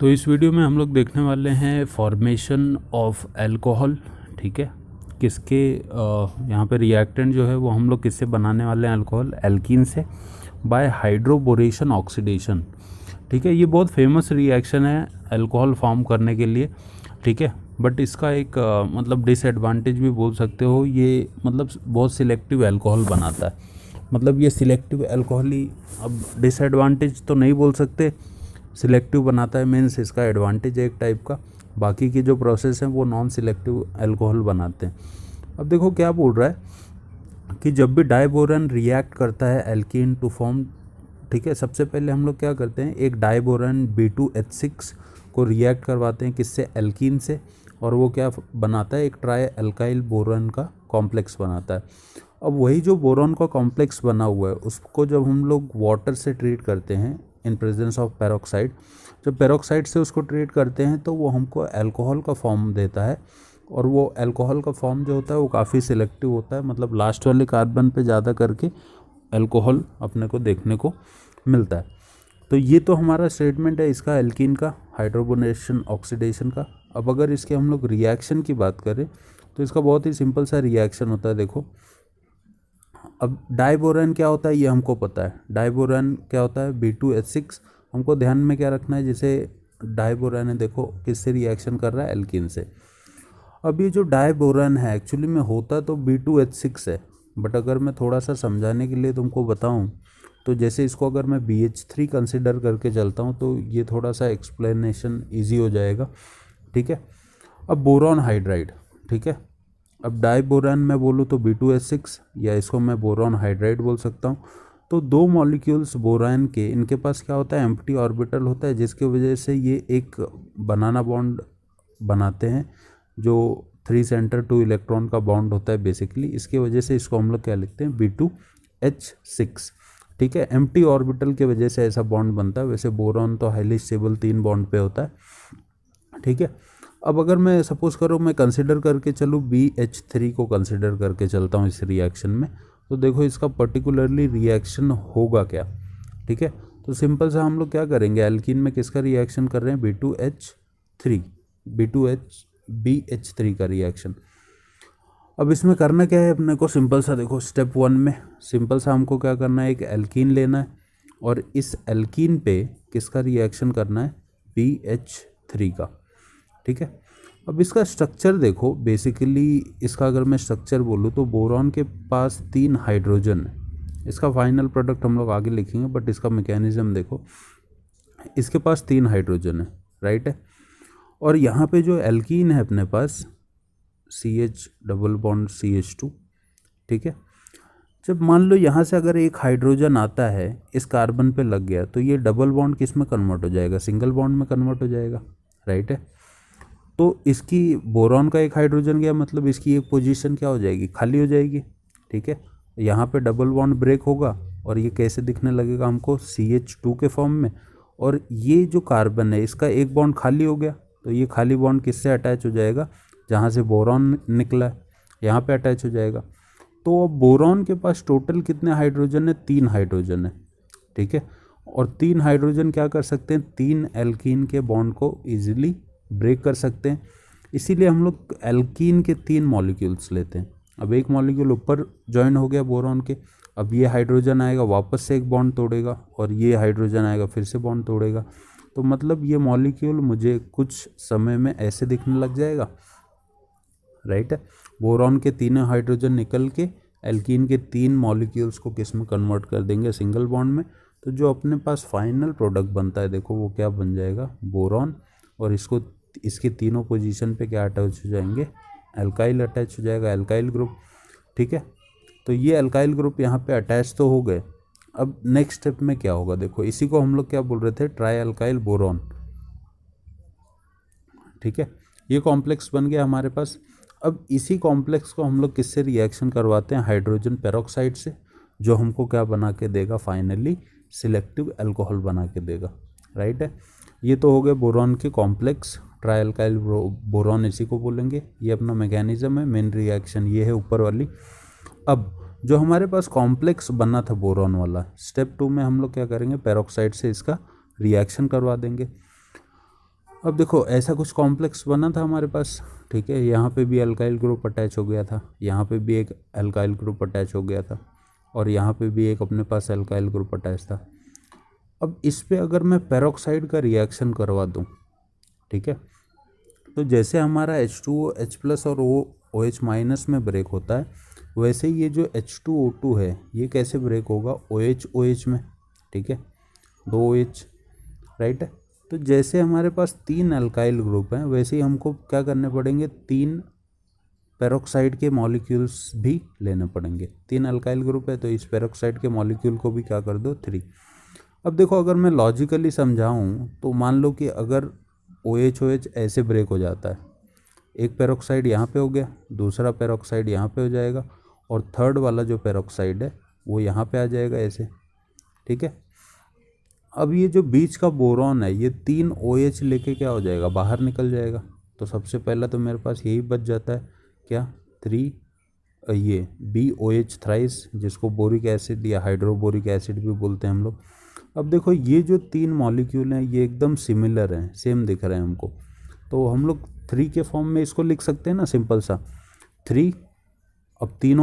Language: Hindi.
तो इस वीडियो में हम लोग देखने वाले हैं फॉर्मेशन ऑफ अल्कोहल। ठीक है, किसके यहाँ पे रिएक्टेंट जो है वो हम लोग किससे बनाने वाले हैं, अल्कोहल एल्कीन से, बाय हाइड्रोबोरेशन ऑक्सीडेशन। ठीक है, ये बहुत फेमस रिएक्शन है अल्कोहल फॉर्म करने के लिए। ठीक है, बट इसका एक मतलब डिसएडवांटेज भी बोल सकते हो, ये मतलब बहुत सिलेक्टिव अल्कोहल बनाता है। मतलब ये सिलेक्टिव अल्कोहल ही, अब डिसएडवांटेज तो नहीं बोल सकते, सिलेक्टिव बनाता है मीन्स इसका एडवांटेज है एक टाइप का। बाकी की जो प्रोसेस हैं वो नॉन सिलेक्टिव अल्कोहल बनाते हैं। अब देखो क्या बोल रहा है कि जब भी डाइबोरन रिएक्ट करता है एल्कीन टू फॉर्म, ठीक है, सबसे पहले हम लोग क्या करते हैं, एक डाइबोरन B2H6 को रिएक्ट करवाते हैं किससे, एल्कीन से, और वो क्या बनाता है, एक ट्राई अल्काइल बोरॉन का कॉम्प्लेक्स बनाता है। अब वही जो बोरॉन का कॉम्प्लेक्स बना हुआ है उसको जब हम लोग वाटर से ट्रीट करते हैं इन प्रेजेंस ऑफ पेरोक्साइड, जब पेरोक्साइड से उसको ट्रीट करते हैं तो वो हमको अल्कोहल का फॉर्म देता है। और वो अल्कोहल का फॉर्म जो होता है वो काफ़ी सिलेक्टिव होता है, मतलब लास्ट वाले कार्बन पे ज़्यादा करके अल्कोहल अपने को देखने को मिलता है। तो ये तो हमारा स्टेटमेंट है इसका एल्कीन का, हाइड्रोबोनेशन ऑक्सीडेशन का। अब अगर इसके हम लोग रिएक्शन की बात करें तो इसका बहुत ही सिंपल सा रिएक्शन होता है। देखो, अब डाइबोरन क्या होता है ये हमको पता है, डाइबोरन क्या होता है, B2H6। हमको ध्यान में क्या रखना है, जैसे डाइबोरन है, देखो किससे रिएक्शन कर रहा है, एल्कीन से। अब ये जो डाइबोरन है एक्चुअली में होता तो B2H6 है, बट अगर मैं थोड़ा सा समझाने के लिए तुमको बताऊं तो जैसे इसको अगर मैं BH3 कंसिडर करके चलता हूं तो ये थोड़ा सा एक्सप्लेनेशन ईजी हो जाएगा। ठीक है, अब बोरॉन हाइड्राइड, ठीक है, अब डाइबोरन मैं बोलूँ तो B2H6, या इसको मैं बोरॉन हाइड्राइड बोल सकता हूँ। तो दो मॉलिक्यूल्स बोरॉन के, इनके पास क्या होता है, एम्प्टी ऑर्बिटल होता है, जिसकी वजह से ये एक बनाना बॉन्ड बनाते हैं जो 3 सेंटर 2 इलेक्ट्रॉन का बॉन्ड होता है बेसिकली। इसकी वजह से इसको हम लोग क्या लिखते हैं, B2H6। ठीक है, एम्प्टी ऑर्बिटल की वजह से ऐसा बॉन्ड बनता है। वैसे बोरॉन तो हाईली स्टेबल 3 बॉन्ड पे होता है। ठीक है, अब अगर मैं सपोज करो मैं कंसिडर करके चलूँ BH3 को कंसिडर करके चलता हूँ इस रिएक्शन में, तो देखो इसका पर्टिकुलरली रिएक्शन होगा क्या। ठीक है, तो सिंपल सा हम लोग क्या करेंगे, एल्कीन में किसका रिएक्शन कर रहे हैं, BH3 का रिएक्शन। अब इसमें करना क्या है अपने को, सिंपल सा देखो, स्टेप 1 में सिंपल सा हमको क्या करना है, एक एल्कीन लेना है और इस एल्कीन पे किसका रिएक्शन करना है, BH3 का। ठीक है, अब इसका स्ट्रक्चर देखो, बेसिकली इसका अगर मैं स्ट्रक्चर बोलूँ तो बोरॉन के पास 3 हाइड्रोजन है। इसका फाइनल प्रोडक्ट हम लोग आगे लिखेंगे, बट इसका मैकेनिज्म देखो, इसके पास 3 हाइड्रोजन है, राइट है। और यहाँ पे जो एल्कीन है अपने पास CH डबल बॉन्ड CH2। ठीक है, जब मान लो यहाँ से अगर एक हाइड्रोजन आता है इस कार्बन पे लग गया तो ये डबल बॉन्ड किस में कन्वर्ट हो जाएगा, सिंगल बॉन्ड में कन्वर्ट हो जाएगा, राइट है। तो इसकी बोरॉन का एक हाइड्रोजन गया, मतलब इसकी एक पोजीशन क्या हो जाएगी, खाली हो जाएगी। ठीक है, यहाँ पे डबल बॉन्ड ब्रेक होगा और ये कैसे दिखने लगेगा हमको, CH2 के फॉर्म में। और ये जो कार्बन है इसका एक बॉन्ड खाली हो गया, तो ये खाली बॉन्ड किससे अटैच हो जाएगा, जहाँ से बोरॉन निकला है यहाँ पे अटैच हो जाएगा। तो अब बोरॉन के पास टोटल कितने हाइड्रोजन है, 3 हाइड्रोजन है। ठीक है, और 3 हाइड्रोजन क्या कर सकते हैं, 3 एल्कीन के बॉन्ड को ईजिली ब्रेक कर सकते हैं। इसीलिए हम लोग एल्कीन के 3 मॉलिक्यूल्स लेते हैं। अब एक मॉलिक्यूल ऊपर ज्वाइन हो गया बोरॉन के, अब ये हाइड्रोजन आएगा वापस से एक बॉन्ड तोड़ेगा और ये हाइड्रोजन आएगा फिर से बॉन्ड तोड़ेगा। तो मतलब ये मॉलिक्यूल मुझे कुछ समय में ऐसे दिखने लग जाएगा, राइट है। बोरॉन के 3 हाइड्रोजन निकल के एल्कीन के 3 मॉलिक्यूल्स को किस में कन्वर्ट कर देंगे, सिंगल बॉन्ड में। तो जो अपने पास फाइनल प्रोडक्ट बनता है देखो वो क्या बन जाएगा, बोरॉन, और इसको इसके तीनों पोजीशन पे क्या अटैच हो जाएंगे, अल्काइल अटैच हो जाएगा, अल्काइल ग्रुप। ठीक है, तो ये अल्काइल ग्रुप यहाँ पे अटैच तो हो गए। अब नेक्स्ट स्टेप में क्या होगा, देखो इसी को हम लोग क्या बोल रहे थे, ट्राई अल्काइल बोरॉन। ठीक है, ये कॉम्प्लेक्स बन गया हमारे पास। अब इसी कॉम्प्लेक्स को हम लोग किससे रिएक्शन करवाते हैं, हाइड्रोजन पेरोक्साइड से, जो हमको क्या बना के देगा, फाइनली सिलेक्टिव अल्कोहल बना के देगा, राइट है। ये तो हो गए बोरॉन के कॉम्प्लेक्स, ट्राई अल्काइल बोरॉन इसी को बोलेंगे। ये अपना मैकेनिज्म है, मेन रिएक्शन ये है ऊपर वाली। अब जो हमारे पास कॉम्प्लेक्स बना था बोरॉन वाला, स्टेप 2 में हम लोग क्या करेंगे, पेरोक्साइड से इसका रिएक्शन करवा देंगे। अब देखो ऐसा कुछ कॉम्प्लेक्स बना था हमारे पास, ठीक है, यहाँ पे भी अल्काइल ग्रुप अटैच हो गया था, यहाँ पे भी एक अल्काइल ग्रुप अटैच हो गया था, और यहाँ पे भी एक अपने पास अल्काइल ग्रुप अटैच था। अब इस पे अगर मैं पेरोक्साइड का रिएक्शन करवा दूँ, ठीक है, तो जैसे हमारा H2O H+ और OH- में ब्रेक होता है, वैसे ये जो H2O2 है ये कैसे ब्रेक होगा, OH OH में, ठीक है, 2 OH, राइट है। तो जैसे हमारे पास 3 अल्काइल ग्रुप हैं, वैसे ही हमको क्या करने पड़ेंगे, 3 पेरोक्साइड के मॉलिक्यूल्स भी लेने पड़ेंगे। 3 अल्काइल ग्रुप है तो इस पेरोक्साइड के मॉलिक्यूल को भी क्या कर दो, 3। अब देखो अगर मैं लॉजिकली समझाऊँ तो मान लो कि अगर OH OH ऐसे ब्रेक हो जाता है, एक पेरोक्साइड यहाँ पे हो गया, दूसरा पेरोक्साइड यहाँ पे हो जाएगा, और थर्ड वाला जो पेरोक्साइड है वो यहाँ पे आ जाएगा ऐसे, ठीक है। अब ये जो बीच का बोरॉन है ये 3 OH लेके क्या हो जाएगा, बाहर निकल जाएगा। तो सबसे पहला तो मेरे पास यही बच जाता है क्या, 3 ये BOH थ्राइस, जिसको बोरिक एसिड या हाइड्रोबोरिक एसिड भी बोलते हैं हम लोग। अब देखो ये जो 3 मॉलिक्यूल हैं ये एकदम सिमिलर हैं, सेम दिख रहे हैं हमको, तो हम लोग 3 के फॉर्म में इसको लिख सकते हैं ना, सिंपल सा 3। अब तीनों